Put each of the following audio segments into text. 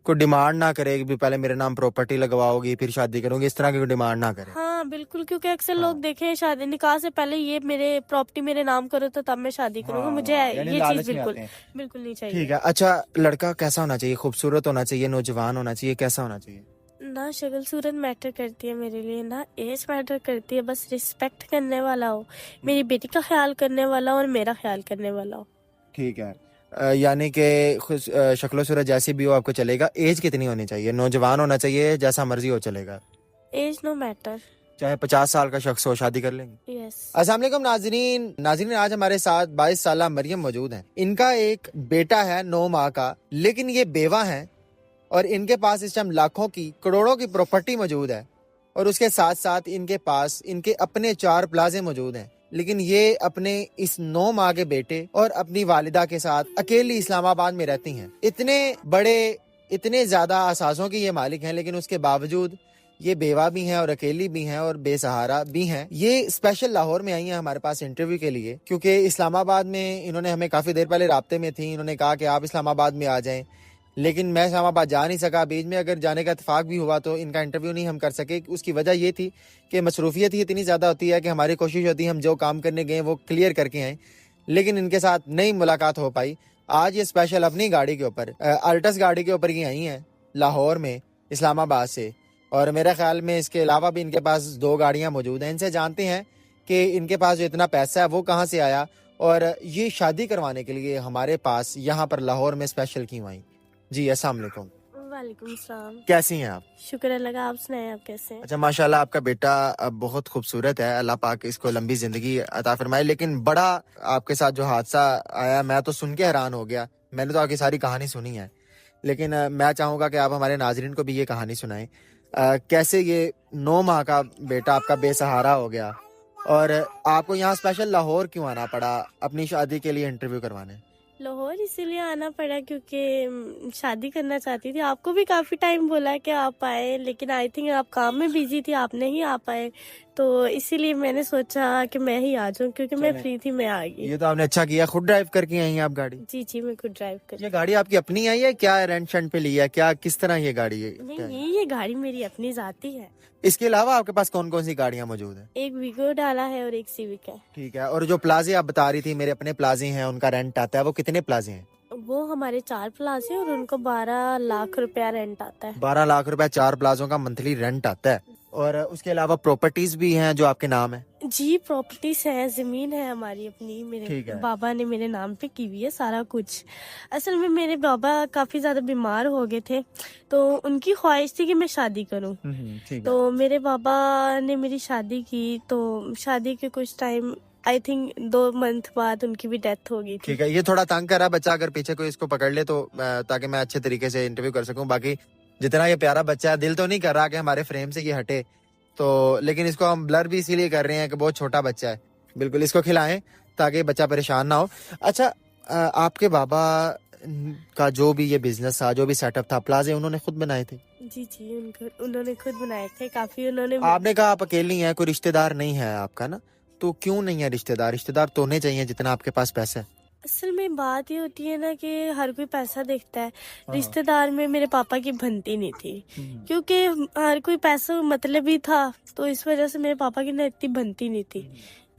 कोई डिमांड ना करे कि भी पहले मेरे नाम प्रॉपर्टी लगवाओगी फिर शादी करोगी, इस तरह की कोई डिमांड ना करे। हाँ बिल्कुल, क्योंकि अक्सर हाँ। लोग देखे हैं शादी निकाह से पहले ये मेरे प्रॉपर्टी मेरे नाम करो तो तब मैं शादी करूंगा, मुझे यानी ये चीज लालच में बिल्कुल आते हैं। बिल्कुल नहीं चाहिए। ठीक है। अच्छा, लड़का कैसा होना चाहिए? खूबसूरत होना चाहिए, नौजवान होना चाहिए, कैसा होना चाहिए? ना शक्ल सूरत मैटर करती है मेरे लिए, ना एज मैटर करती है, बस रिस्पेक्ट करने वाला हो, मेरी बेटी का ख्याल करने वाला हो और मेरा ख्याल करने वाला हो। ठीक है। यानी कि शक्लो सूरत जैसी भी हो आपको चलेगा। एज कितनी होनी चाहिए? नौजवान होना चाहिए, जैसा मर्जी हो चलेगा? Age no matter. चाहे 50 साल का शख्स हो, शादी कर लेंगे? यस। अस्सलाम वालेकुम नाजरीन, आज हमारे साथ 22 साल मरियम मौजूद हैं। इनका एक बेटा है 9 माह का, लेकिन ये बेवा हैं और इनके पास इस टाइम लाखों की करोड़ों की प्रॉपर्टी मौजूद है और उसके साथ साथ इनके पास इनके अपने 4 प्लाजे मौजूद हैं। लेकिन ये अपने इस 9 माह के बेटे और अपनी वालिदा के साथ अकेली इस्लामाबाद में रहती हैं। इतने बड़े, इतने ज्यादा असासों की ये मालिक हैं, लेकिन उसके बावजूद ये बेवा भी हैं और अकेली भी हैं और बेसहारा भी हैं। ये स्पेशल लाहौर में आई हैं हमारे पास इंटरव्यू के लिए, क्योंकि इस्लामाबाद में इन्होंने हमें काफी देर पहले राब्ते में थी। इन्होंने कहा कि आप इस्लामाबाद में आ जाएं, लेकिन मैं इस्लामाबाद जा नहीं सका। बीच में अगर जाने का इत्तेफाक भी हुआ तो इनका इंटरव्यू नहीं हम कर सके। उसकी वजह ये थी कि मसरूफियत ही इतनी ज़्यादा होती है कि हमारी कोशिश होती है हम जो काम करने गए वो क्लियर करके आएँ, लेकिन इनके साथ नहीं मुलाकात हो पाई। आज ये स्पेशल अपनी गाड़ी के ऊपर, अल्टस गाड़ी के ऊपर ही आई हैं लाहौर में, इस्लामाबाद से। और मेरे ख्याल में इसके अलावा भी इनके पास 2 गाड़ियाँ मौजूद हैं। इनसे जानते हैं कि इनके पास जो इतना पैसा है वो कहाँ से आया और ये शादी करवाने के लिए हमारे पास यहाँ पर लाहौर में स्पेशल क्यों आई। जी अस्सलाम वालेकुम। वालेकुम सलाम। कैसी हैं आप? शुक्र अल्लाह का, आप सुनाएं आप कैसे हैं? अच्छा, माशाल्लाह आपका बेटा बहुत खूबसूरत है, अल्लाह पाक इसको लंबी जिंदगी अता फरमाए। लेकिन बड़ा आपके साथ जो हादसा आया, मैं तो सुन के हैरान हो गया। मैंने तो आपकी सारी कहानी सुनी है, लेकिन मैं चाहूँगा कि आप हमारे नाजरीन को भी ये कहानी सुनाएं। कैसे ये 9 माह का बेटा आपका बेसहारा हो गया और आपको यहाँ स्पेशल लाहौर क्यों आना पड़ा अपनी शादी के लिए इंटरव्यू करवाने? लाहौर इसीलिए आना पड़ा क्योंकि शादी करना चाहती थी। आपको भी काफी टाइम बोला कि आप आए, लेकिन आई थिंक आप काम में बिजी थी, आप नहीं आ पाए, तो इसीलिए मैंने सोचा कि मैं ही आ जाऊं, क्योंकि मैं फ्री थी, मैं आ गई। ये तो आपने अच्छा किया। खुद ड्राइव करके आई हैं आप गाड़ी? जी जी, मैं खुद ड्राइव कर। ये गाड़ी आपकी अपनी है या क्या रेंट शेंट पे ली है? क्या किस तरह ये गाड़ी है? नहीं, ये गाड़ी मेरी अपनी जाती है। इसके अलावा आपके पास कौन कौन सी गाड़ियां मौजूद हैं? एक वीगो डाला है और एक सिविक है। ठीक है। और जो प्लाजे आप बता रही थी मेरे अपने प्लाजे हैं, उनका रेंट आता है, वो कितने प्लाजे हैं? वो हमारे 4 प्लाजे और उनको 12 लाख रुपया रेंट आता है। 12 लाख रुपए 4 प्लाजों का मंथली रेंट आता है। और उसके अलावा प्रॉपर्टीज भी हैं जो आपके नाम है? जी, प्रॉपर्टीज है, जमीन है हमारी अपनी, मेरे बाबा ने मेरे नाम पे की हुई है सारा कुछ। असल में मेरे बाबा काफी ज्यादा बीमार हो गए थे, तो उनकी ख्वाहिश थी कि मैं शादी करूं। तो मेरे बाबा ने मेरी शादी की, तो शादी के कुछ टाइम, आई थिंक 2 मंथ बाद उनकी भी डेथ हो गई थी। ठीक है। ये थोड़ा तंग कर रहा बच्चा, अगर पीछे कोई इसको पकड़ ले तो ताकि मैं अच्छे तरीके से इंटरव्यू कर सकूं। बाकी जितना ये प्यारा बच्चा है, दिल तो नहीं कर रहा कि हमारे फ्रेम से ये हटे, तो लेकिन इसको हम ब्लर भी इसीलिए कर रहे हैं कि बहुत छोटा बच्चा है। बिल्कुल इसको खिलाएं ताकि बच्चा परेशान ना हो। अच्छा, आपके बाबा का जो भी ये बिजनेस था, जो भी सेटअप था, प्लाजे उन्होंने खुद बनाए थे? जी जी, उन्होंने खुद बनाए थे। काफी उन्होंने। आपने कहा आप अकेली हैं, कोई रिश्तेदार नहीं है आपका ना, तो क्यों नहीं है रिश्तेदार? रिश्तेदार तो होने चाहिए जितना आपके पास पैसा है। असल में बात ये होती है ना कि हर कोई पैसा देखता है। रिश्तेदार में मेरे पापा की बनती नहीं थी, क्योंकि हर कोई पैसा मतलब ही था, तो इस वजह से मेरे पापा की ना इतनी बनती नहीं थी।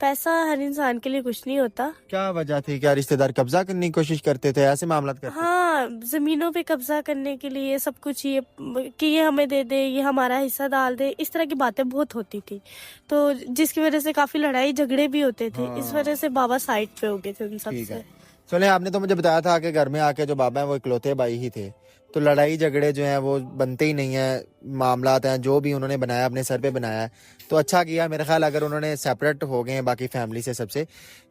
पैसा हर इंसान के लिए कुछ नहीं होता। क्या वजह थी? क्या रिश्तेदार कब्जा करने की कोशिश करते थे, ऐसे मामला करते? हाँ, जमीनों पे कब्जा करने के लिए सब कुछ, ये कि ये हमें दे दे, ये हमारा हिस्सा डाल दे, इस तरह की बातें बहुत होती थी, तो जिसकी वजह से काफी लड़ाई झगड़े भी होते थे। इस वजह से बाबा साइड पे हो गए थे उन सबसे। चले, आपने तो मुझे बताया था कि घर में आके जो बाबा हैं वो इकलौते भाई ही थे, तो लड़ाई झगड़े जो हैं वो बनते ही नहीं है। मामलात हैं जो भी उन्होंने बनाया अपने सर पे बनाया है, तो अच्छा किया मेरे ख्याल। अगर उन्होंने सेपरेट हो गए हैं बाकी फैमिली से सबसे,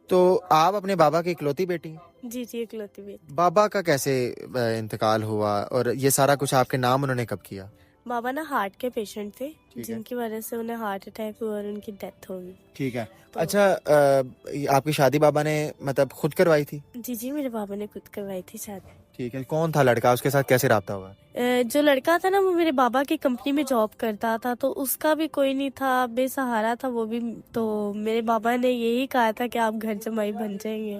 तो आप अपने बाबा की इकलौती बेटी हैं? जी जी, इकलौती बेटी। बाबा का कैसे इंतकाल हुआ और ये सारा कुछ आपके नाम उन्होंने कब किया? बाबा ना हार्ट के पेशेंट थे, जिनकी वजह से उन्हें हार्ट अटैक हुआ और उनकी डेथ हो गई। ठीक है। अच्छा, आपकी शादी बाबा ने मतलब खुद करवाई थी? जी जी, मेरे बाबा ने खुद करवाई थी शादी। ठीक है, कौन था लड़का, उसके साथ कैसे रब्ता हुआ? जो लड़का था ना वो मेरे बाबा की कंपनी में जॉब करता था, तो उसका भी कोई नहीं था, बेसहारा था वो भी। तो मेरे बाबा ने यही कहा था कि आप घर जमाई बन जाएंगे,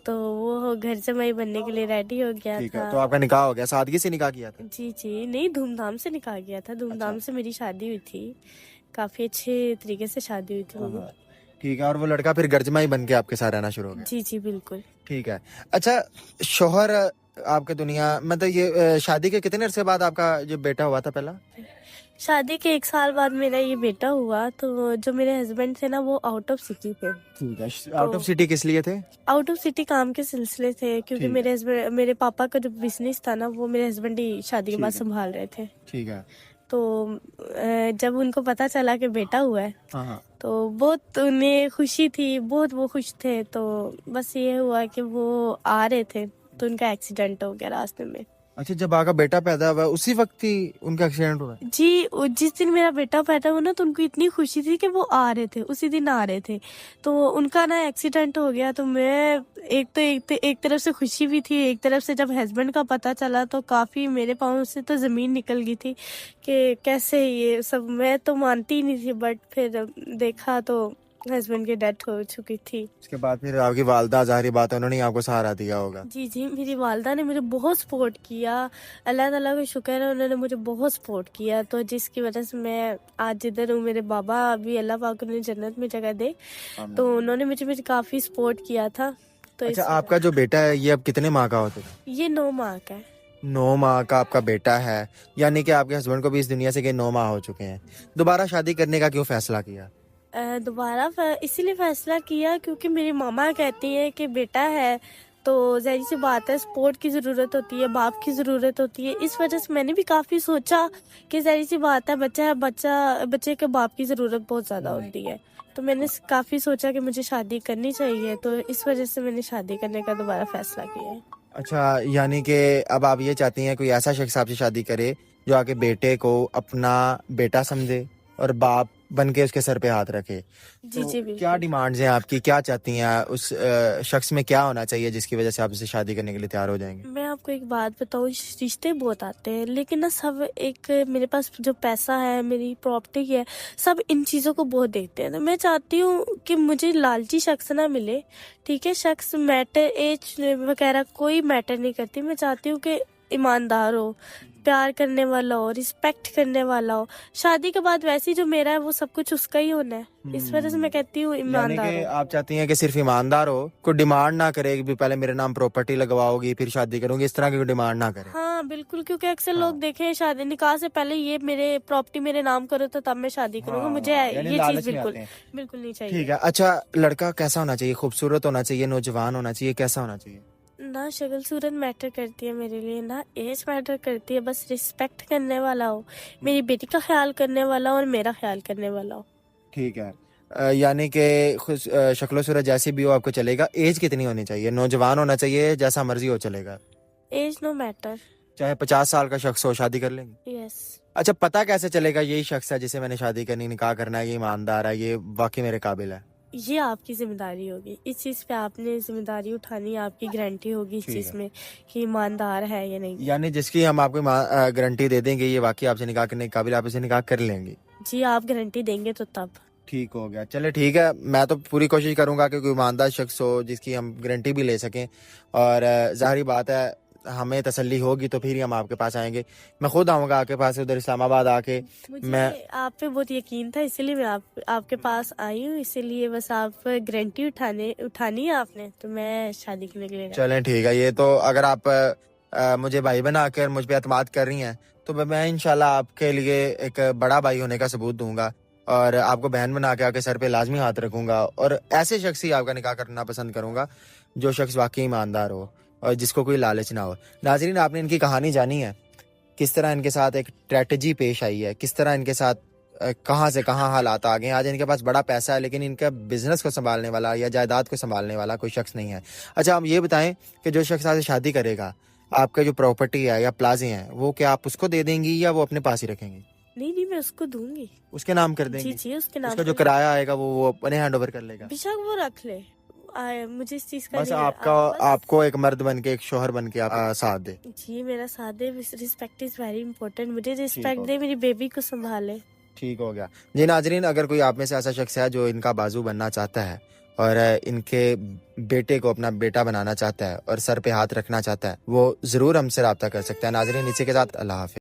तो वो घर जमाई बनने के लिए रेडी हो गया ठीक था। है, तो आपका निकाह हो गया, सादगी से निकाह किया था? जी जी, नहीं, धूमधाम से निकाह गया था, धूमधाम से मेरी शादी हुई थी, काफी अच्छे तरीके से शादी हुई थी वो। हाँ, ठीक है। और वो लड़का फिर गर्जमाई बन के आपके साथ रहना शुरू हो गया? जी जी बिल्कुल। ठीक है। अच्छा, शोहर आपके दुनिया, मतलब ये शादी के कितने अरसे बाद आपका जो बेटा हुआ था पहला? शादी के 1 साल बाद मेरा ये बेटा हुआ। तो जो मेरे हस्बैंड थे ना वो आउट ऑफ सिटी थे। ठीक है। आउट ऑफ सिटी किस लिए थे? आउट ऑफ सिटी काम के सिलसिले थे, क्योंकि ठीक मेरे हस्बैंड, मेरे पापा का जो बिजनेस था ना वो मेरे हस्बैंड ही शादी के ठीक बाद है। संभाल रहे थे। ठीक है। तो जब उनको पता चला कि बेटा हुआ है हाँ हाँ। तो बहुत उन्हें खुशी थी, बहुत वो खुश थे। तो बस ये हुआ कि वो आ रहे थे तो उनका एक्सीडेंट हो गया रास्ते में। अच्छा, जब आपका बेटा पैदा हुआ उसी वक्त ही उनका एक्सीडेंट हुआ? जी, जिस दिन मेरा बेटा पैदा हुआ ना तो उनको इतनी खुशी थी कि वो आ रहे थे, उसी दिन आ रहे थे। तो उनका ना एक्सीडेंट हो गया। तो मैं एक तरफ से खुशी भी थी, एक तरफ से जब हस्बैंड का पता चला तो काफी मेरे पाँव से तो जमीन निकल गई थी कि कैसे ये सब। मैं तो मानती ही नहीं थी, बट फिर देखा तो हस्बैंड की डेथ हो चुकी थी। उसके बाद फिर आपकी वालदा, जाहिर बात है, उन्होंने ही आपको सहारा दिया होगा। जी जी, मेरी वालदा ने मुझे बहुत सपोर्ट किया, अल्लाह ताला का शुक्र है, उन्होंने मुझे बहुत सपोर्ट किया। तो जिसकी वजह से मैं आज जिधर हूँ, मेरे बाबा भी अल्लाह पाक उन्हें जन्नत में जगह दे, तो उन्होंने मुझे काफी सपोर्ट किया था। तो अच्छा, आपका जो बेटा है ये अब कितने माह का होता है? ये 9 माह का है। 9 माह का आपका बेटा है, यानी कि आपके हस्बैंड को भी इस दुनिया से 9 माह हो चुके हैं। दोबारा शादी करने का क्यों फैसला किया? दोबारा इसीलिए फैसला किया क्योंकि मेरी मामा कहती है कि बेटा है तो जाहिर सी बात है सपोर्ट की ज़रूरत होती है, बाप की ज़रूरत होती है। इस वजह से मैंने भी काफ़ी सोचा कि जाहिर सी बात है बच्चे के बाप की ज़रूरत बहुत ज़्यादा होती है। तो मैंने काफ़ी सोचा कि मुझे शादी करनी चाहिए, तो इस वजह से मैंने शादी करने का दोबारा फैसला किया है। अच्छा, यानी कि अब आप ये चाहती हैं कोई ऐसा शख्स आपसे शादी करे जो आके बेटे को अपना बेटा समझे और बाप बन के उसके सर पे हाथ रखे। जी तो जी बिल्कुल। क्या डिमांड्स हैं आपकी, क्या चाहती हैं उस शख्स में क्या होना चाहिए जिसकी वजह से आप उससे शादी करने के लिए तैयार हो जाएंगे? मैं आपको एक बात बताऊँ, रिश्ते बहुत आते हैं लेकिन ना सब एक, मेरे पास जो पैसा है, मेरी प्रॉपर्टी है, सब इन चीज़ों को बहुत देखते हैं। तो मैं चाहती हूँ कि मुझे लालची शख्स ना मिले। ठीक है, शख्स मैटर, एज वगैरह कोई मैटर नहीं करती। मैं चाहती हूँ कि ईमानदार हो, प्यार करने वाला हो, रिस्पेक्ट करने वाला हो। शादी के बाद वैसे ही जो मेरा है वो सब कुछ उसका ही होना है। इस वजह से मैं कहती हूँ यानी ईमानदार कि हो। आप चाहती हैं कि सिर्फ ईमानदार हो, कोई डिमांड ना करे कि भी पहले मेरे नाम प्रॉपर्टी लगवाओगी फिर शादी करूंगी, इस तरह की कोई डिमांड ना करे। हाँ बिल्कुल, क्योंकि अक्सर लोग देखे हैं शादी निकाह से पहले ये मेरे प्रॉपर्टी मेरे नाम करो तो तब मैं शादी करूंगा। मुझे यानी ये लालच चीज में बिल्कुल आते हैं। बिल्कुल नहीं चाहिए। ठीक है। अच्छा, लड़का कैसा होना चाहिए? खूबसूरत होना चाहिए, नौजवान होना चाहिए, कैसा होना चाहिए? ना शक्ल सूरत मैटर करती है मेरे लिए, ना एज मैटर करती है, बस रिस्पेक्ट करने वाला हो, मेरी बेटी का ख्याल करने वाला हो और मेरा ख्याल करने वाला हो। ठीक है। यानी कि शक्लो सूरत जैसी भी हो आपको चलेगा। एज कितनी होनी चाहिए? नौजवान होना चाहिए, जैसा मर्जी हो चलेगा? Age no matter. चाहे 50 साल का शख्स हो, शादी कर लेंगे? यस। अच्छा, पता कैसे चलेगा यही शख्स है जिसे मैंने शादी करनी, निकाह करना है, ये ईमानदार है, ये वाकई मेरे काबिल है? ये आपकी जिम्मेदारी होगी, इस चीज पे आपने जिम्मेदारी उठानी है, आपकी गारंटी होगी इस चीज में कि ईमानदार है या नहीं। यानी जिसकी हम आपको गारंटी दे देंगे ये वाकई आपसे निकाह करने के काबिल, आप इसे निकाह कर लेंगे? जी, आप गारंटी देंगे तो तब। ठीक हो गया, चले ठीक है। मैं तो पूरी कोशिश करूंगा कि कोई ईमानदार शख्स हो जिसकी हम गारंटी भी ले सकें, और जाहिर बात है हमें तसल्ली होगी तो फिर ही हम आपके पास आएंगे। मैं खुद आऊंगा आपके पास, उधर इस्लामाबाद आके। मुझे मैं आप पे बहुत यकीन था, इसीलिए मैं आपके पास आई हूँ। इसीलिए बस आप गारंटी उठानी है आपने, तो मैं शादी करने के लिए। चलें ठीक है। ये तो अगर आप मुझे भाई बना कर मुझ पे एतमाद कर रही हैं तो मैं इंशाल्लाह आपके लिए एक बड़ा भाई होने का सबूत दूंगा और आपको बहन बना के आपके सर पे लाजमी हाथ रखूंगा, और ऐसे शख्स ही आपका निकाह करना पसंद करूंगा जो शख्स वाकई ईमानदार हो और जिसको कोई लालच ना हो। नाजरीन, आपने इनकी कहानी जानी है, किस तरह इनके साथ एक स्ट्रेटजी पेश आई है, किस तरह इनके साथ कहाँ से कहाँ हालात आ गए। आज इनके पास बड़ा पैसा है लेकिन इनका बिजनेस को संभालने वाला या जायदाद को संभालने वाला कोई शख्स नहीं है। अच्छा, हम ये बताएं कि जो शख्स आज शादी करेगा, आपका जो प्रॉपर्टी है या प्लाजे हैं वो क्या आप उसको दे देंगी या वो अपने पास ही रखेंगे? नहीं, मैं उसको दूंगी। उसके नाम कर देंगे? जी, उसके नाम। उसका जो किराया आएगा वो अपने हैंड ओवर कर लेगा? बेशक वो रख ले, मुझे इस चीज का बस नहीं- आपका बस- आपको एक मर्द बन के, एक शोहर बन के आप साथ दे। जी मेरा साथ दे, रिस्पेक्ट इज वेरी इंपॉर्टेंट, मुझे हो रिस्पेक्ट दे, मेरी बेबी को संभाले। ठीक हो गया जी। नाजरीन, अगर कोई आप में से ऐसा शख्स है जो इनका बाजू बनना चाहता है और इनके बेटे को अपना बेटा बनाना चाहता है और सर पे हाथ रखना चाहता है, वो जरूर हमसे रब्ता कर सकता है। नाजरीन, इसी के साथ अल्लाह हाफिज।